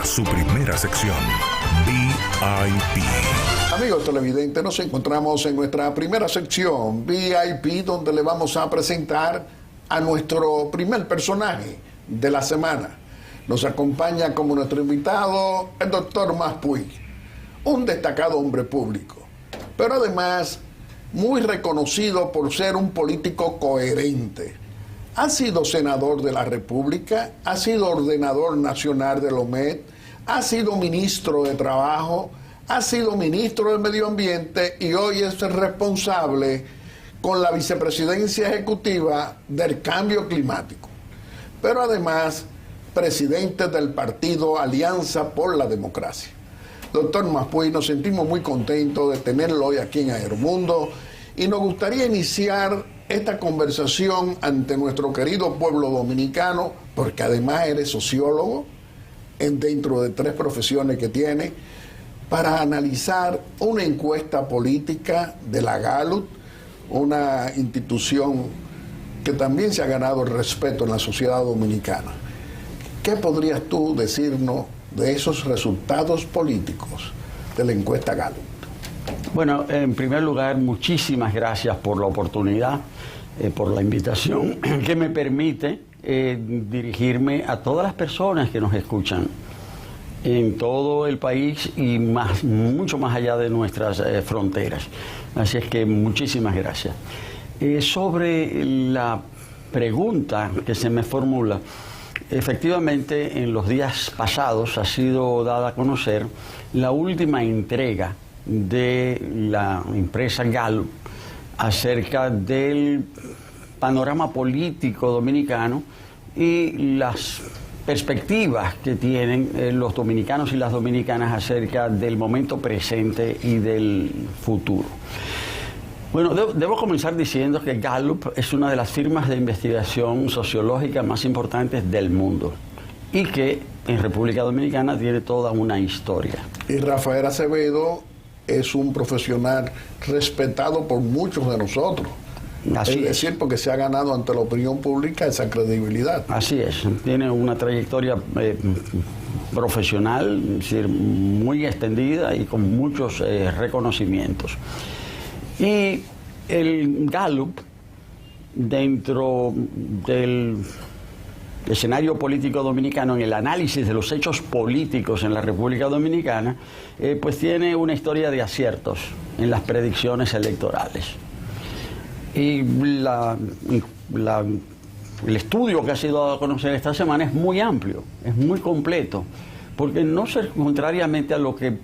su primera sección, VIP. Amigos televidentes, nos encontramos en nuestra primera sección, VIP, donde le vamos a presentar a nuestro primer personaje de la semana. Nos acompaña como nuestro invitado el doctor Mas Puig, un destacado hombre público, pero además muy reconocido por ser un político coherente. Ha sido senador de la República, ha sido ordenador nacional del OMED, ha sido ministro de Trabajo, ha sido ministro del Medio Ambiente y hoy es el responsable con la vicepresidencia ejecutiva del cambio climático. Pero además, presidente del partido Alianza por la Democracia. Doctor Mas Puig, nos sentimos muy contentos de tenerlo hoy aquí en Aeromundo y nos gustaría iniciar esta conversación ante nuestro querido pueblo dominicano, porque además eres sociólogo, dentro de 3 profesiones que tiene, para analizar una encuesta política de la Gallup, una institución que también se ha ganado el respeto en la sociedad dominicana. ¿Qué podrías tú decirnos de esos resultados políticos de la encuesta Gallup? Bueno, en primer lugar, muchísimas gracias por la oportunidad, por la invitación que me permite dirigirme a todas las personas que nos escuchan en todo el país y mucho más allá de nuestras fronteras. Así es que muchísimas gracias. Sobre la pregunta que se me formula, efectivamente en los días pasados ha sido dada a conocer la última entrega de la empresa Gallup acerca del panorama político dominicano y las perspectivas que tienen los dominicanos y las dominicanas acerca del momento presente y del futuro. Bueno, debo comenzar diciendo que Gallup es una de las firmas de investigación sociológica más importantes del mundo y que en República Dominicana tiene toda una historia. Y Rafael Acevedo es un profesional respetado por muchos de nosotros. Así es decir, porque se ha ganado ante la opinión pública esa credibilidad. Así es, tiene una trayectoria profesional, es decir, muy extendida y con muchos reconocimientos. Y el Gallup, dentro del escenario político dominicano, en el análisis de los hechos políticos en la República Dominicana, pues tiene una historia de aciertos en las predicciones electorales. Y el estudio que ha sido dado a conocer esta semana es muy amplio, es muy completo, porque no se, contrariamente a lo que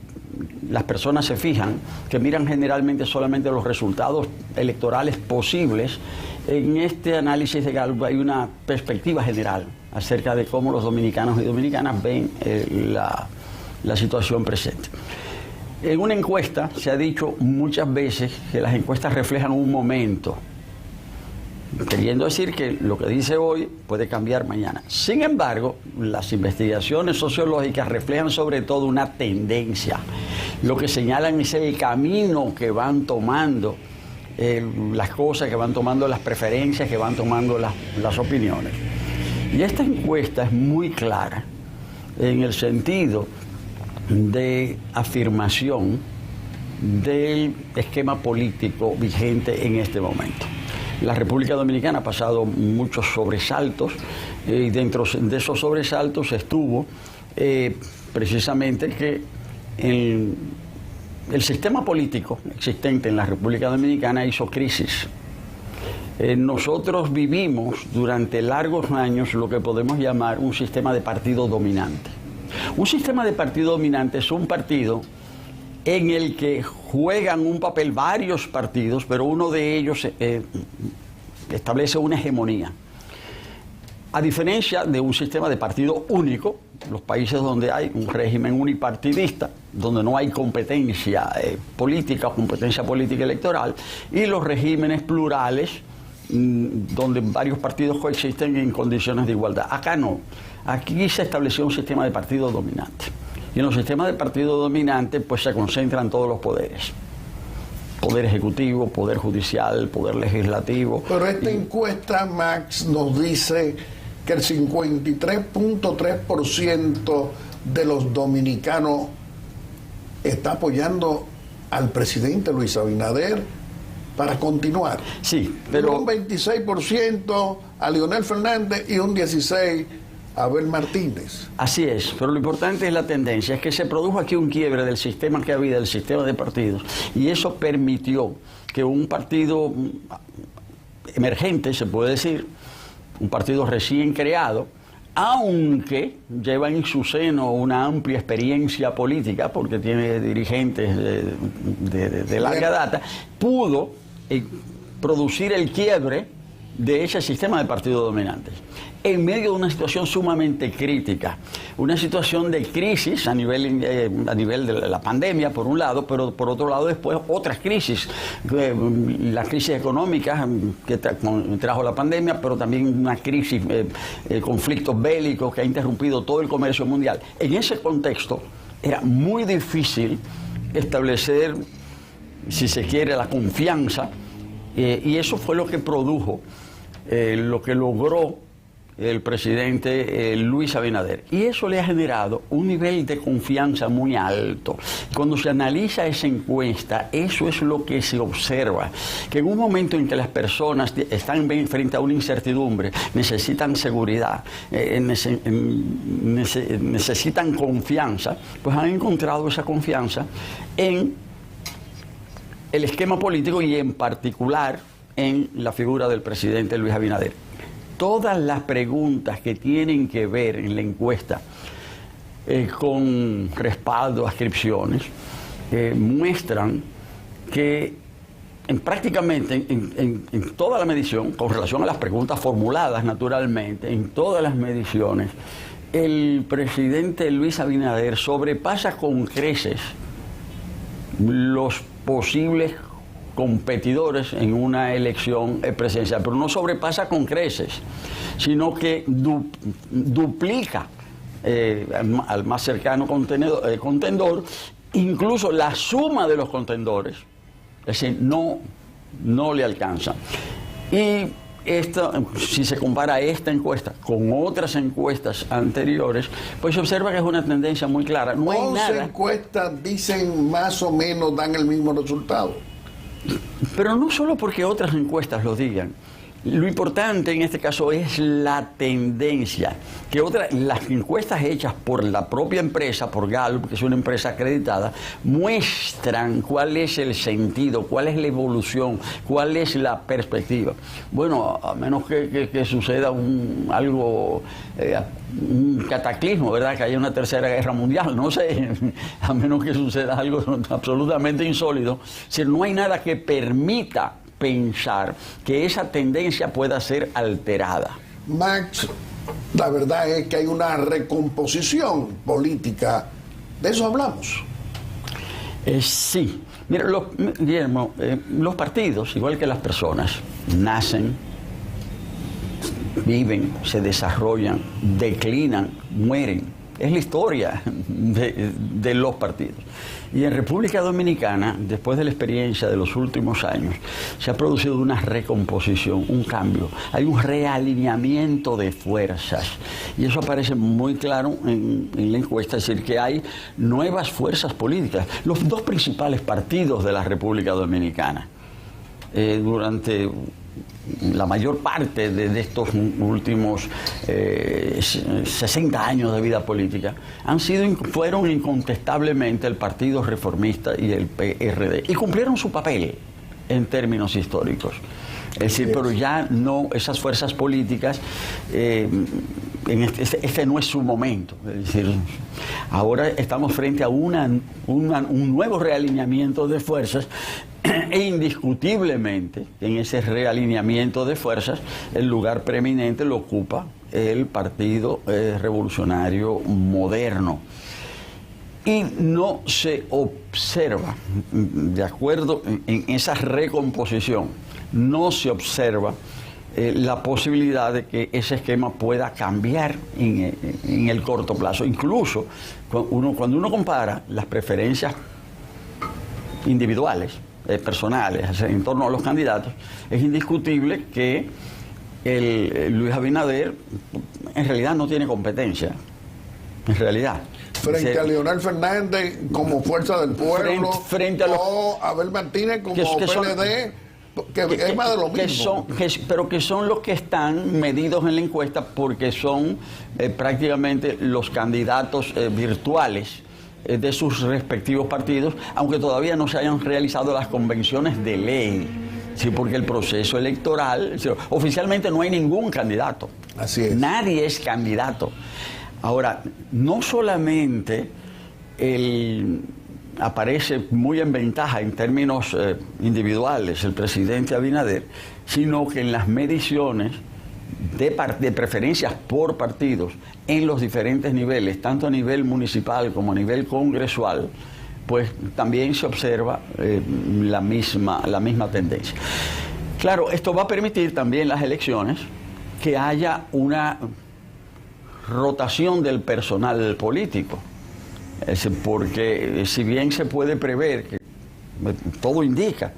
las personas se fijan, que miran generalmente solamente los resultados electorales posibles, en este análisis de Gallup hay una perspectiva general acerca de cómo los dominicanos y dominicanas ven la situación presente. En una encuesta se ha dicho muchas veces que las encuestas reflejan un momento, queriendo decir que lo que dice hoy puede cambiar mañana. Sin embargo, las investigaciones sociológicas reflejan sobre todo una tendencia. Lo que señalan es el camino que van tomando las cosas, que van tomando las preferencias, que van tomando las opiniones. Y esta encuesta es muy clara en el sentido de afirmación del esquema político vigente en este momento. La República Dominicana ha pasado muchos sobresaltos y dentro de esos sobresaltos estuvo precisamente que el sistema político existente en la República Dominicana hizo crisis. Nosotros vivimos durante largos años lo que podemos llamar un sistema de partido dominante. Un sistema de partido dominante es un partido en el que juegan un papel varios partidos, pero uno de ellos establece una hegemonía. A diferencia de un sistema de partido único, los países donde hay un régimen unipartidista, donde no hay competencia política electoral, y los regímenes plurales, donde varios partidos coexisten en condiciones de igualdad. Acá no. Aquí se estableció un sistema de partido dominante. Y en los sistemas de partido dominante pues se concentran todos los poderes. Poder ejecutivo, poder judicial, poder legislativo. Pero esta encuesta, Max, nos dice que el 53.3% de los dominicanos está apoyando al presidente Luis Abinader para continuar. Sí, pero un 26% a Leonel Fernández y un 16% a Abel Martínez. así es, pero lo importante es la tendencia, es que se produjo aquí un quiebre del sistema que había, del sistema de partidos, y eso permitió que un partido emergente, se puede decir, un partido recién creado, aunque lleva en su seno una amplia experiencia política, porque tiene dirigentes de larga data, pudo producir el quiebre de ese sistema de partidos dominantes, en medio de una situación sumamente crítica, una situación de crisis a nivel de la pandemia, por un lado, pero por otro lado después otras crisis, la crisis económica que trajo la pandemia, pero también una crisis, conflictos bélicos que ha interrumpido todo el comercio mundial. En ese contexto era muy difícil establecer, si se quiere, la confianza, y eso fue lo que produjo, lo que logró el presidente Luis Abinader. Y eso le ha generado un nivel de confianza muy alto. Cuando se analiza esa encuesta, eso es lo que se observa, que en un momento en que las personas están frente a una incertidumbre, necesitan seguridad, necesitan confianza, pues han encontrado esa confianza en el esquema político y en particular en la figura del presidente Luis Abinader. Todas las preguntas que tienen que ver en la encuesta con respaldo a ascripciones muestran que prácticamente en toda la medición, con relación a las preguntas formuladas naturalmente, en todas las mediciones, el presidente Luis Abinader sobrepasa con creces los posibles competidores en una elección presidencial, pero no sobrepasa con creces, sino que duplica al más cercano contendor, incluso la suma de los contendores, es decir, no le alcanza. Y si se compara esta encuesta con otras encuestas anteriores, pues se observa que es una tendencia muy clara. No hay 11 nada. encuestas dicen más o menos, dan el mismo resultado. Pero no solo porque otras encuestas lo digan. Lo importante en este caso es la tendencia, que las encuestas hechas por la propia empresa, por Gallup, que es una empresa acreditada, muestran cuál es el sentido, cuál es la evolución, cuál es la perspectiva. Bueno, a menos que suceda un cataclismo, ¿verdad? Que haya una tercera guerra mundial, no sé, a menos que suceda algo absolutamente insólito, si no hay nada que permita pensar que esa tendencia pueda ser alterada. Max, la verdad es que hay una recomposición política. De eso hablamos. Sí. Mira, Guillermo, los partidos, igual que las personas, nacen, viven, se desarrollan, declinan, mueren. Es la historia de los partidos. Y en República Dominicana, después de la experiencia de los últimos años, se ha producido una recomposición, un cambio. Hay un realineamiento de fuerzas. Y eso aparece muy claro en la encuesta, es decir, que hay nuevas fuerzas políticas. Los dos principales partidos de la República Dominicana, durante la mayor parte de estos últimos 60 años de vida política fueron incontestablemente el Partido Reformista y el PRD, y cumplieron su papel en términos históricos. Es decir, pero ya no, esas fuerzas políticas, este no es su momento. Es decir, ahora estamos frente a un nuevo realineamiento de fuerzas, e indiscutiblemente en ese realineamiento de fuerzas el lugar preeminente lo ocupa el Partido Revolucionario Moderno. Y no se observa, de acuerdo en esa recomposición, no se observa la posibilidad de que ese esquema pueda cambiar en el corto plazo. Incluso cuando uno compara las preferencias individuales, personales, en torno a los candidatos, es indiscutible que Luis Abinader en realidad no tiene competencia, en realidad. Frente a Leonel Fernández como Fuerza del Pueblo, frente a los, o Abel Martínez como PLD, que es más de lo mismo. Pero que son los que están medidos en la encuesta porque son prácticamente los candidatos virtuales de sus respectivos partidos, aunque todavía no se hayan realizado las convenciones de ley. Sí, porque el proceso electoral, oficialmente no hay ningún candidato. Así es. Nadie es candidato. Ahora, no solamente aparece muy en ventaja en términos individuales el presidente Abinader, sino que en las mediciones de preferencias por partidos en los diferentes niveles, tanto a nivel municipal como a nivel congresual, pues también se observa la misma tendencia. Claro, esto va a permitir también las elecciones que haya una rotación del personal político, porque si bien se puede prever, que todo indica,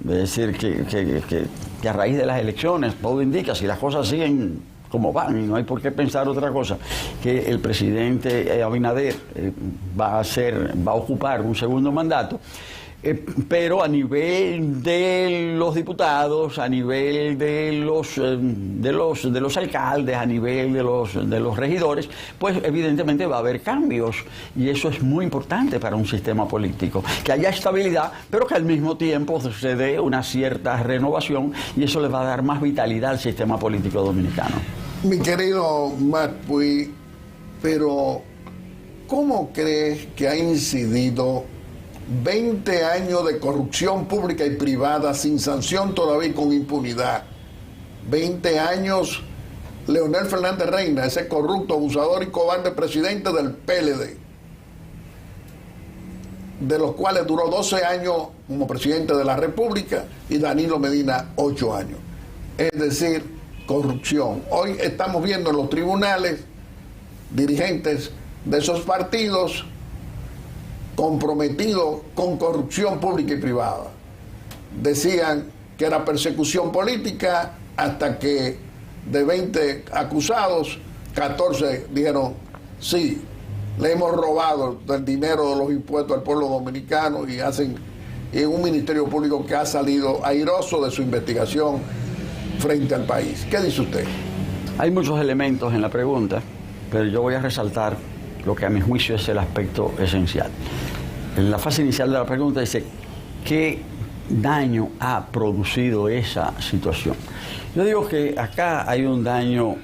es decir, que a raíz de las elecciones, todo indica, si las cosas siguen como van, y no hay por qué pensar otra cosa, que el presidente Abinader va a ocupar un segundo mandato, pero a nivel de los diputados, a nivel de los alcaldes, a nivel de los regidores, pues evidentemente va a haber cambios, y eso es muy importante para un sistema político, que haya estabilidad, pero que al mismo tiempo se dé una cierta renovación, y eso le va a dar más vitalidad al sistema político dominicano. Mi querido Marpuy, pero ¿cómo crees que ha incidido 20 años de corrupción pública y privada sin sanción todavía y con impunidad? 20 años, Leonel Fernández Reina, ese corrupto, abusador y cobarde presidente del PLD, de los cuales duró 12 años como presidente de la República, y Danilo Medina 8 años. Es decir, corrupción. Hoy estamos viendo en los tribunales dirigentes de esos partidos comprometidos con corrupción pública y privada. Decían que era persecución política, hasta que de 20 acusados, 14 dijeron sí, le hemos robado del dinero de los impuestos al pueblo dominicano, y hacen un ministerio público que ha salido airoso de su investigación frente al país. ¿Qué dice usted? Hay muchos elementos en la pregunta, pero yo voy a resaltar lo que a mi juicio es el aspecto esencial. En la fase inicial de la pregunta dice, ¿qué daño ha producido esa situación? Yo digo que acá hay un daño,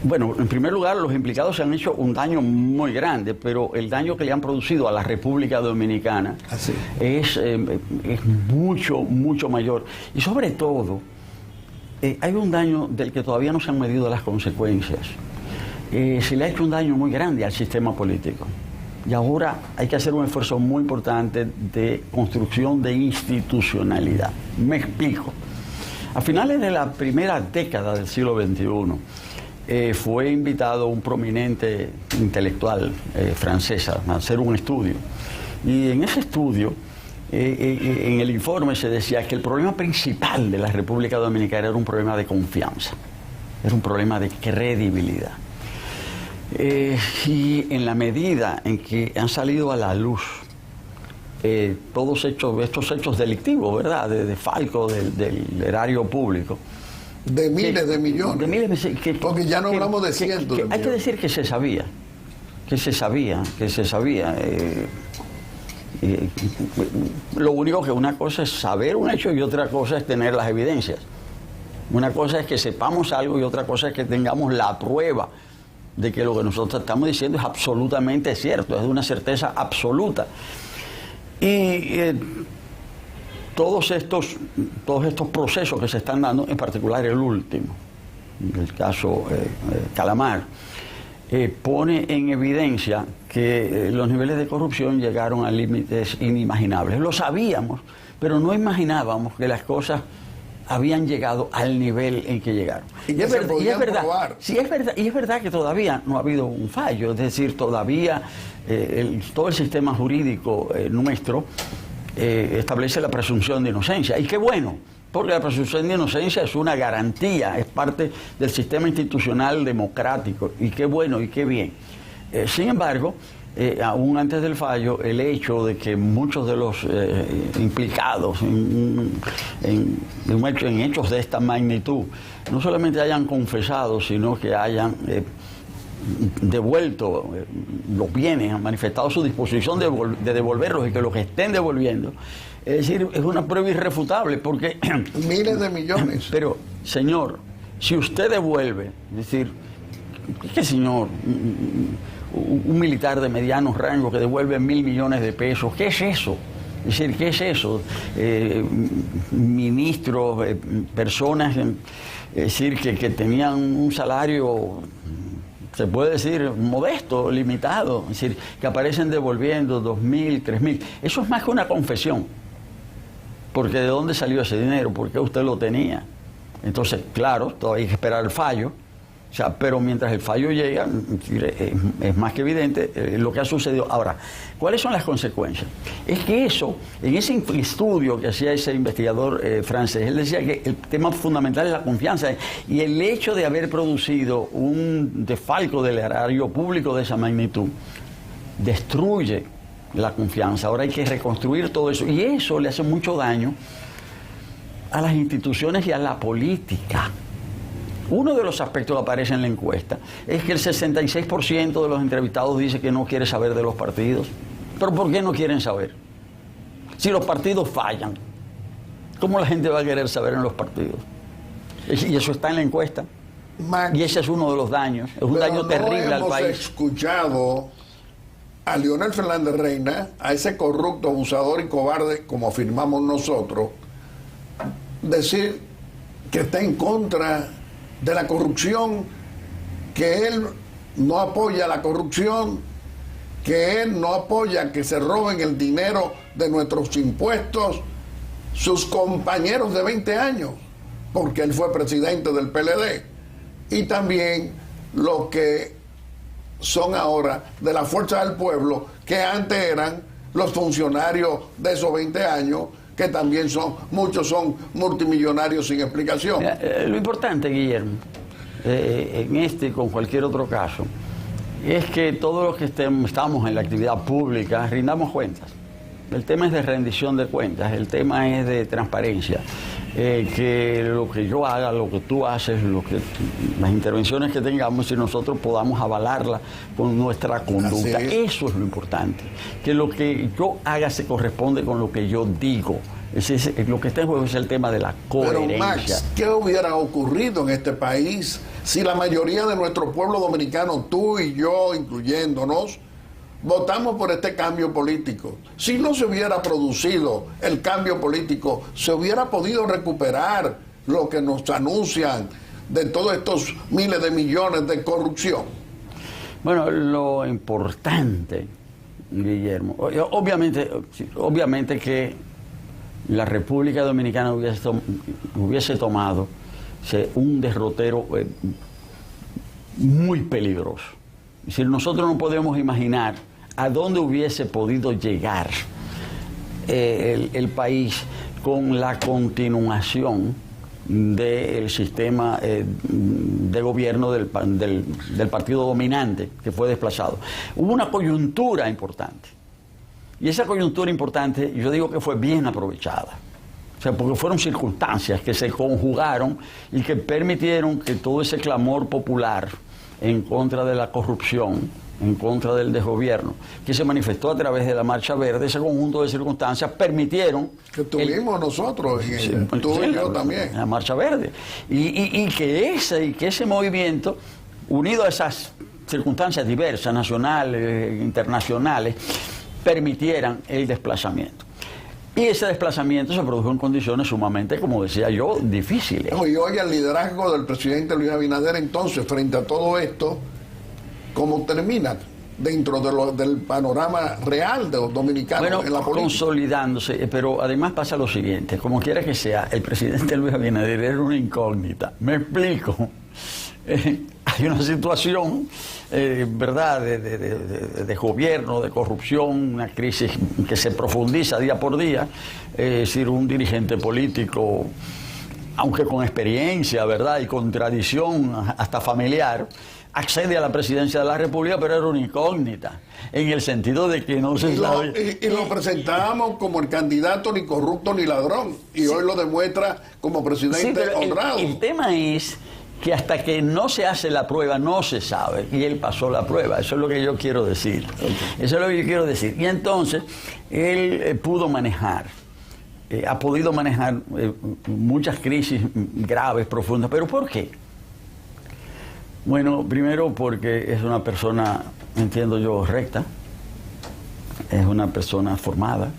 bueno, en primer lugar, los implicados se han hecho un daño muy grande, pero el daño que le han producido a la República Dominicana es mucho mayor. Y sobre todo, hay un daño del que todavía no se han medido las consecuencias. Se le ha hecho un daño muy grande al sistema político. Y ahora hay que hacer un esfuerzo muy importante de construcción de institucionalidad. Me explico. A finales de la primera década del siglo XXI, fue invitado un prominente intelectual francés a hacer un estudio. Y en ese estudio, en el informe se decía que el problema principal de la República Dominicana era un problema de confianza, era un problema de credibilidad. Y en la medida en que han salido a la luz todos estos hechos delictivos, ¿verdad?, de falco del erario público, de miles de millones, porque ya no hablamos de cientos de millones. Hay que decir que se sabía. Lo único que una cosa es saber un hecho y otra cosa es tener las evidencias. Una cosa es que sepamos algo y otra cosa es que tengamos la prueba de que lo que nosotros estamos diciendo es absolutamente cierto, es de una certeza absoluta. Y todos estos procesos que se están dando, en particular el último, el caso Calamar, pone en evidencia que los niveles de corrupción llegaron a límites inimaginables. Lo sabíamos, pero no imaginábamos que las cosas habían llegado al nivel en que llegaron. Y es verdad que todavía no ha habido un fallo, es decir, todavía todo el sistema jurídico nuestro establece la presunción de inocencia. Y qué bueno porque la presunción de inocencia es una garantía, es parte del sistema institucional democrático, y qué bueno y qué bien. Sin embargo, aún antes del fallo, el hecho de que muchos de los implicados en hechos de esta magnitud no solamente hayan confesado, sino que hayan devuelto los bienes, han manifestado su disposición de devolverlos y que los estén devolviendo, es decir, es una prueba irrefutable, porque miles de millones. Pero, señor, si usted devuelve, es decir, ¿qué señor? Un militar de mediano rango que devuelve 1.000 millones de pesos, ¿qué es eso? Es decir, ¿qué es eso? Ministros, personas, es decir, que tenían un salario, se puede decir, modesto, limitado, es decir, que aparecen devolviendo 2.000, 3.000. Eso es más que una confesión. Porque ¿de dónde salió ese dinero? ¿Por qué usted lo tenía? Entonces, claro, todavía hay que esperar el fallo. O sea, pero mientras el fallo llega, es más que evidente lo que ha sucedido. Ahora, ¿cuáles son las consecuencias? Es que eso, en ese estudio que hacía ese investigador francés, él decía que el tema fundamental es la confianza, y el hecho de haber producido un desfalco del erario público de esa magnitud destruye la confianza. Ahora hay que reconstruir todo eso, y eso le hace mucho daño a las instituciones y a la política. Uno de los aspectos que aparece en la encuesta es que el 66% de los entrevistados dice que no quiere saber de los partidos. ¿Pero por qué no quieren saber? Si los partidos fallan, ¿cómo la gente va a querer saber en los partidos? Y eso está en la encuesta. Max, y ese es uno de los daños. Es un daño terrible al país. Hemos escuchado a Leonel Fernández Reina, a ese corrupto, abusador y cobarde, como afirmamos nosotros, decir que está en contra de la corrupción, que él no apoya la corrupción, que él no apoya que se roben el dinero de nuestros impuestos sus compañeros de 20 años, porque él fue presidente del PLD, y también los que son ahora de la Fuerza del Pueblo, que antes eran los funcionarios de esos 20 años, que también muchos son multimillonarios sin explicación. Lo importante, Guillermo, en este y con cualquier otro caso, es que todos los que estamos en la actividad pública rindamos cuentas. El tema es de rendición de cuentas, el tema es de transparencia. Que lo que yo haga, lo que tú haces, las intervenciones que tengamos, y nosotros podamos avalarla con nuestra conducta. Eso es lo importante. Que lo que yo haga se corresponde con lo que yo digo. Lo que está en juego es el tema de la coherencia. Pero Max, ¿qué hubiera ocurrido en este país si la mayoría de nuestro pueblo dominicano, tú y yo incluyéndonos, votamos por este cambio político? Si no se hubiera producido el cambio político, se hubiera podido recuperar lo que nos anuncian de todos estos miles de millones de corrupción. Bueno, lo importante, Guillermo, obviamente que la República Dominicana hubiese tomado un derrotero muy peligroso. Es decir, nosotros no podemos imaginar a dónde hubiese podido llegar el país con la continuación del sistema de gobierno del partido dominante que fue desplazado. Hubo una coyuntura importante, y esa coyuntura importante yo digo que fue bien aprovechada. O sea, porque fueron circunstancias que se conjugaron y que permitieron que todo ese clamor popular en contra de la corrupción, en contra del desgobierno, que se manifestó a través de la Marcha Verde, ese conjunto de circunstancias permitieron... Que tuvimos nosotros, tú y yo también. La Marcha Verde. Y que ese movimiento, unido a esas circunstancias diversas, nacionales, internacionales, permitieran el desplazamiento. Y ese desplazamiento se produjo en condiciones sumamente, como decía yo, difíciles. Y hoy el liderazgo del presidente Luis Abinader, entonces, frente a todo esto, ¿cómo termina dentro del panorama real de los dominicanos en la política? Consolidándose, pero además pasa lo siguiente: como quiera que sea, el presidente Luis Abinader era una incógnita. Me explico. hay una situación, ¿verdad?, de gobierno, de corrupción, una crisis que se profundiza día por día. Es decir, un dirigente político, aunque con experiencia, ¿verdad?, y con tradición hasta familiar, accede a la presidencia de la República, pero era una incógnita, en el sentido de que no se sabe. Y lo presentábamos como el candidato ni corrupto ni ladrón, y hoy lo demuestra como presidente honrado. El tema es que hasta que no se hace la prueba no se sabe, y él pasó la prueba. Eso es lo que yo quiero decir. Eso es lo que yo quiero decir. Y entonces él pudo manejar, ha podido manejar muchas crisis graves, profundas. ¿Pero por qué? Bueno, primero porque es una persona, entiendo yo, recta, es una persona formada,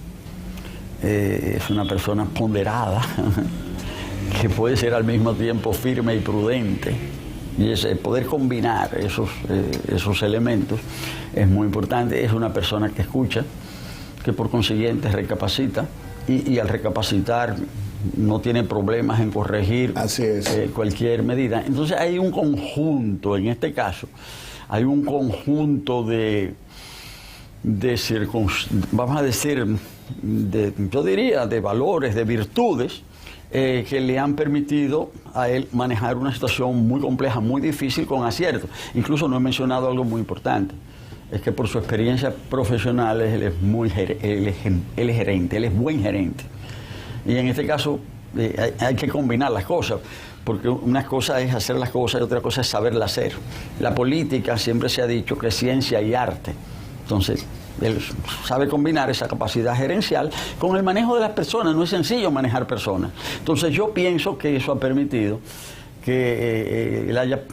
es una persona ponderada, que puede ser al mismo tiempo firme y prudente. Y ese poder combinar esos elementos es muy importante. Es una persona que escucha, que por consiguiente recapacita, y al recapacitar no tiene problemas en corregir cualquier medida. Entonces hay un conjunto, en este caso, hay un conjunto vamos a decir, yo diría, de valores, de virtudes, que le han permitido a él manejar una situación muy compleja, muy difícil, con acierto. Incluso no he mencionado algo muy importante. Es que por su experiencia profesional él es gerente, él es buen gerente. Y en este caso hay que combinar las cosas, porque una cosa es hacer las cosas y otra cosa es saberlas hacer. La política siempre se ha dicho que es ciencia y arte. Entonces, él sabe combinar esa capacidad gerencial con el manejo de las personas. No es sencillo manejar personas. Entonces yo pienso que eso ha permitido que él haya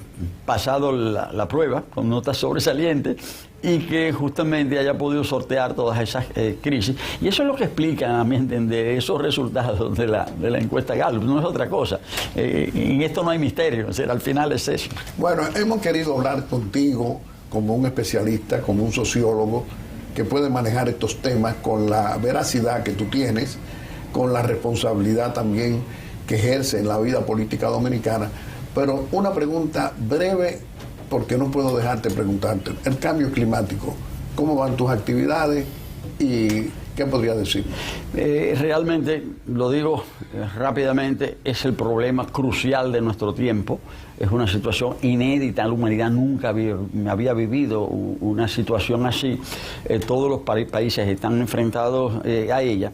pasado la prueba con notas sobresalientes y que justamente haya podido sortear todas esas crisis. Y eso es lo que explica, a mi entender, esos resultados de la encuesta Gallup. No es otra cosa. En esto no hay misterio. O sea, al final es eso. Bueno, hemos querido hablar contigo como un especialista, como un sociólogo que puede manejar estos temas con la veracidad que tú tienes, con la responsabilidad también que ejerce en la vida política dominicana. Pero una pregunta breve, porque no puedo dejarte preguntarte. El cambio climático, ¿cómo van tus actividades y qué podrías decir? Realmente, lo digo rápidamente, es el problema crucial de nuestro tiempo. Es una situación inédita. La humanidad nunca había vivido una situación así. Todos los países están enfrentados a ella.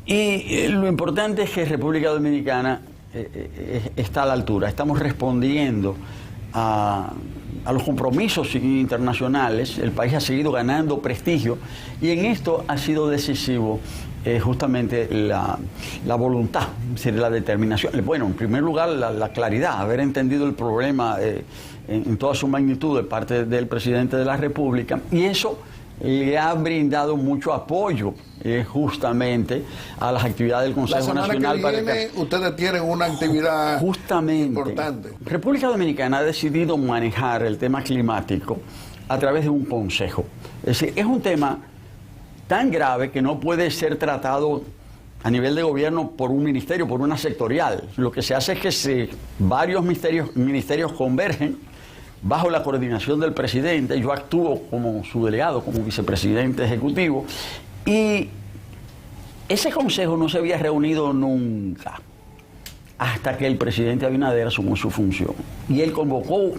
Y lo importante es que República Dominicana está a la altura. Estamos respondiendo a los compromisos internacionales. El país ha seguido ganando prestigio y en esto ha sido decisivo justamente la voluntad, es decir, la determinación. Bueno, en primer lugar, la claridad, haber entendido el problema en toda su magnitud de parte del presidente de la República, y eso le ha brindado mucho apoyo justamente a las actividades del Consejo Nacional. La semana que viene ustedes tienen una actividad importante. República Dominicana ha decidido manejar el tema climático a través de un consejo. Es decir, es un tema tan grave que no puede ser tratado a nivel de gobierno por un ministerio, por una sectorial. Lo que se hace es que varios ministerios convergen bajo la coordinación del presidente. Yo actúo como su delegado, como vicepresidente ejecutivo, y ese consejo no se había reunido nunca hasta que el presidente Abinader asumió su función. Y él convocó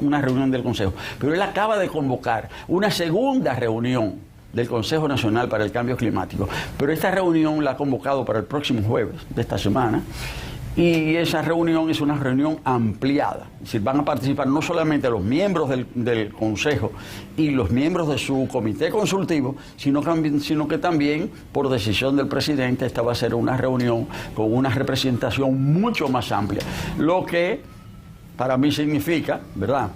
una reunión del consejo, pero él acaba de convocar una segunda reunión del Consejo Nacional para el Cambio Climático. Pero esta reunión la ha convocado para el próximo jueves de esta semana. Y esa reunión es una reunión ampliada. Es decir, van a participar no solamente los miembros del Consejo y los miembros de su comité consultivo, sino que también, por decisión del presidente, esta va a ser una reunión con una representación mucho más amplia. Lo que para mí significa, ¿verdad?,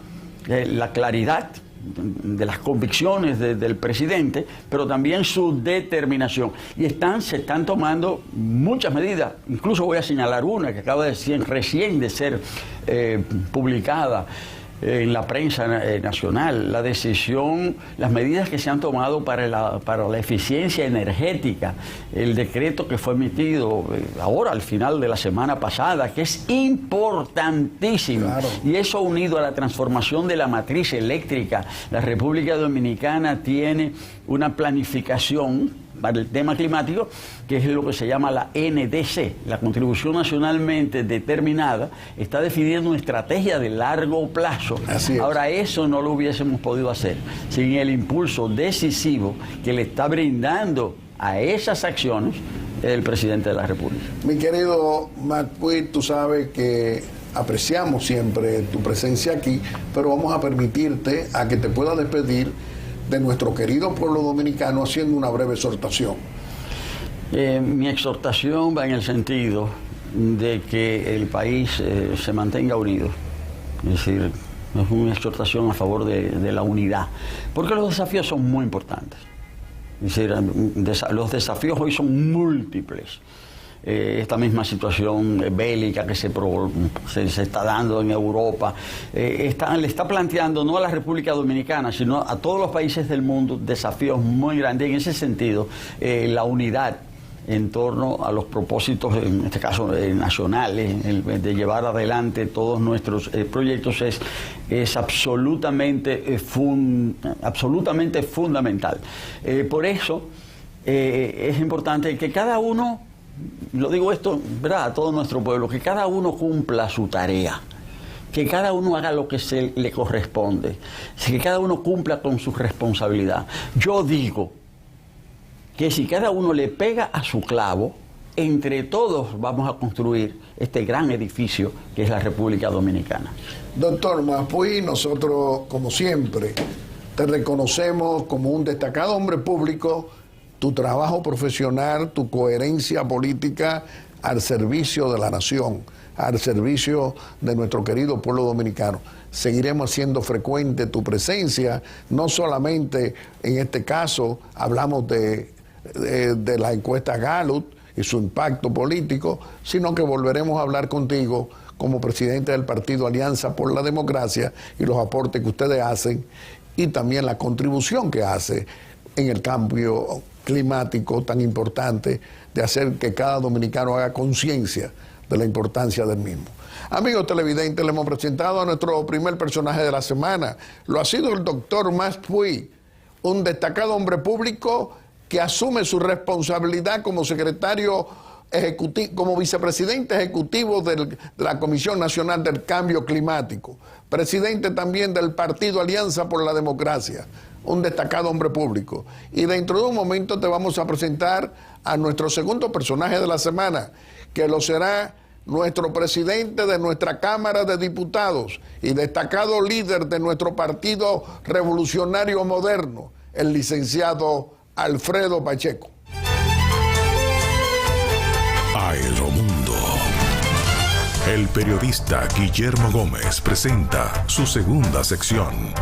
la claridad de las convicciones del presidente, pero también su determinación. Y se están tomando muchas medidas. Incluso voy a señalar una que acaba recién de ser publicada, en la prensa nacional, la decisión, las medidas que se han tomado para la eficiencia energética, el decreto que fue emitido ahora al final de la semana pasada, que es importantísimo. Claro. Y eso unido a la transformación de la matriz eléctrica. La República Dominicana tiene una planificación para el tema climático, que es lo que se llama la NDC, la contribución nacionalmente determinada, está definiendo una estrategia de largo plazo. Así es. Ahora, eso no lo hubiésemos podido hacer sin el impulso decisivo que le está brindando a esas acciones el presidente de la República. Mi querido McPuy, tú sabes que apreciamos siempre tu presencia aquí, pero vamos a permitirte a que te puedas despedir de nuestro querido pueblo dominicano haciendo una breve exhortación. Mi exhortación va en el sentido de que el país se mantenga unido. Es decir, es una exhortación a favor de la unidad, porque los desafíos son muy importantes. Es decir, los desafíos hoy son múltiples. Esta misma situación bélica que se está dando en Europa, le está planteando no a la República Dominicana, sino a todos los países del mundo desafíos muy grandes. En ese sentido, la unidad en torno a los propósitos, en este caso nacionales, de llevar adelante todos nuestros proyectos es absolutamente fundamental. Por eso es importante que cada uno, lo digo esto, ¿verdad?, a todo nuestro pueblo, que cada uno cumpla su tarea, que cada uno haga lo que se le corresponde, que cada uno cumpla con su responsabilidad. Yo digo que si cada uno le pega a su clavo, entre todos vamos a construir este gran edificio que es la República Dominicana. Doctor McPuy, nosotros, como siempre, te reconocemos como un destacado hombre público, tu trabajo profesional, tu coherencia política al servicio de la nación, al servicio de nuestro querido pueblo dominicano. Seguiremos haciendo frecuente tu presencia, no solamente en este caso hablamos de la encuesta Gallup y su impacto político, sino que volveremos a hablar contigo como presidente del partido Alianza por la Democracia y los aportes que ustedes hacen y también la contribución que hace en el cambio climático tan importante de hacer que cada dominicano haga conciencia de la importancia del mismo. Amigos televidentes, le hemos presentado a nuestro primer personaje de la semana. Lo ha sido el doctor McPuy, un destacado hombre público que asume su responsabilidad como secretario ejecutivo, como vicepresidente ejecutivo de la Comisión Nacional del Cambio Climático, presidente también del partido Alianza por la Democracia, un destacado hombre público. Y dentro de un momento te vamos a presentar a nuestro segundo personaje de la semana, que lo será nuestro presidente de nuestra Cámara de Diputados y destacado líder de nuestro Partido Revolucionario Moderno, el licenciado Alfredo Pacheco. Aeromundo. El periodista Guillermo Gómez presenta su segunda sección,